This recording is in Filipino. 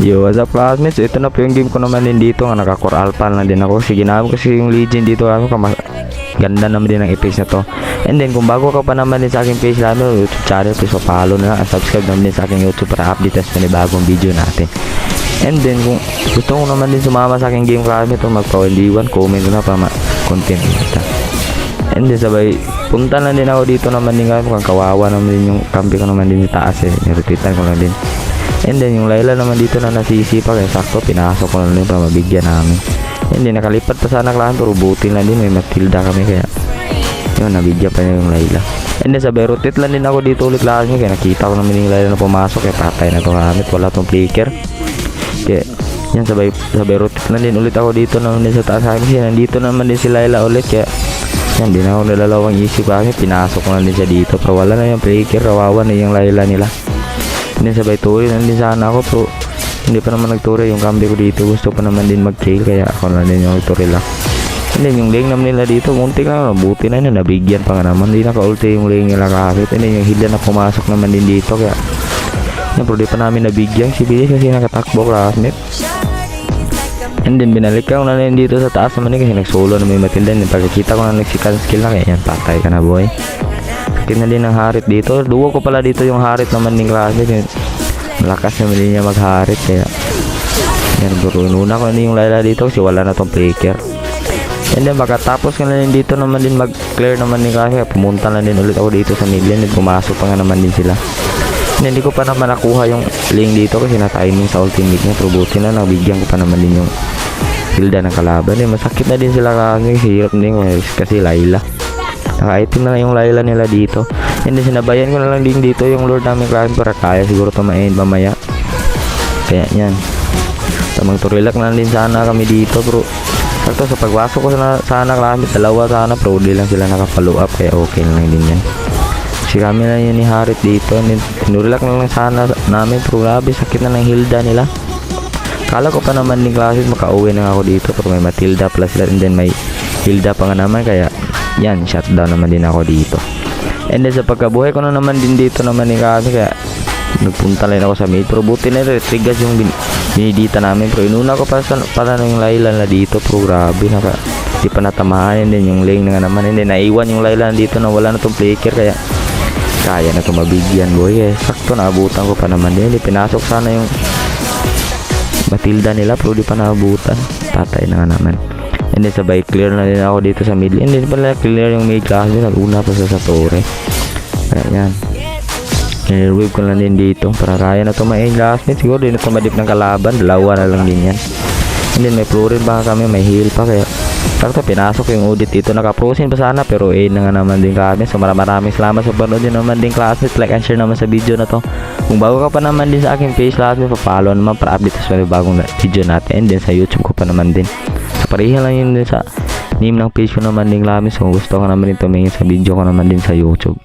Yo, what's up classmates? Ito na po yung game ko naman din dito. Nga naka-core alpha na din ako. Sige na kasi yung legend dito ako. Ganda naman din ang epics na to. And then kung bago ka pa naman din sa aking page lalo YouTube channel, please pa-follow na at subscribe naman din sa aking YouTube para update sa bagong video natin. And then kung gusto mo naman din sumama sa aking game classmate, magpa-1v1, comment ko na para ma-content kita. And then sabay punta na din ako dito naman din kami. Mukhang kawawa naman din yung kampi ko naman din sa taas eh. Nirepitan ko na din. And then yung Layla naman dito na nasisipa kaya sakto pinasok ko na rin para mabigyan namin. And then nakalipat pa sana klahan pero buti na din may Matilda kami kaya yun nabigyan pa niya yung Layla. And then sabay rotate lang din ako dito ulit klahan kaya nakita ko naman yung Layla na pumasok kaya patay na to gamit wala tong flicker. Kaya yan sabay rotate lang din ulit ako dito naman din sa taas kasi nandito naman din si Layla ulit kaya yan din ako nalalawang isip kami pinasok ko na din siya dito pero wala na yung flicker kawawa na yung Layla nila. Hindi sabay tuloy nandun sana ako pero hindi pa naman nagtuloy yung kambi ko dito. Gusto pa naman din mag-kill kaya ako na din yung nagtuloy lang. And then yung lane naman nila dito muntik na buti na yun nabigyan pa nga naman. Hindi naka-ulti yung lane nila kahit. And then yung heal na pumasok naman din dito kaya pero di pa namin nabigyan si Billy kasi nakatakbo classmate. And then binalik ko na rin dito sa taas naman kasi nagsolo na may Matilda. And pagkakita ko na nagsikan skill na kaya yan patay ka na boy. Kina din ng harit dito. Duo ko pala dito yung harit naman ng klase. Malakas naman din niya magharit kaya yan bro. Inuna ko na yung Layla dito kasi wala na tong flicker. And then makatapos ka na din dito naman din mag-clear naman ng klase. Pumunta na din ulit ako dito sa million. And pumasok pa nga naman din sila. And hindi ko pa naman nakuha yung lane dito kasi na-timing sa ultimate niya. Pero buti na nabigyan ko pa naman din yung hilda ng kalaban. Masakit na din sila kasi hirap din kasi Layla. Naka-item na yung Layla nila dito. And then sinabayan ko na lang din dito yung Lord namin klase para kaya siguro tumain mamaya. Kaya yan. Tamang turilak na din sana kami dito bro. Sakto sa pagwasok ko sana klase dalawa sana pero di lang sila naka-follow up kaya okay na lang din yan. Kasi kami na yun ni Harit dito. And then turilak na lang sana namin pero grabe sakit na ng Hilda nila. Kala ko pa naman ni klase makauwi na ako dito pero may Matilda plus and then may Hilda pa nga naman kaya yan, shutdown naman din ako dito. And then sa pagkabuhay ko na naman din dito naman ni kami kaya nagpunta lang ako sa mid pero buti na retrigas yung binidita namin pero inuna ko pa yung Layla na dito pero grabe di pa natamahan. And then yung lane na nga naman and then naiwan yung Layla dito na wala na tong flicker kaya kaya na itong mabigyan boy sakto naabutan ko pa naman din. Pinasok sana yung Matilda nila pero di pa naabutan patay na nga naman. And then sabay clear na din ako dito sa middle. And then pala clear yung mid class naguna pa sa torre. Kaya yan i-wave ko lang din dito para kaya na tumain classmate. Siguro din na tumadip ng kalaban dalawa na lang din yan. And then may pro rin baka kami may heal pa kaya sakto pinasok yung audit dito. Naka-prosin pa sana pero na nga naman din kami. So maraming salamat sa panood din naman din classmate. Like and share naman sa video na to. Kung bago ka pa naman din sa aking page classmate pa-follow naman para update sa bagong video natin. And then sa YouTube ko pa naman din pareha lang yun din sa name ng page ko naman din lamis. So kung gusto ko naman din tumingin sa video ko naman din sa YouTube.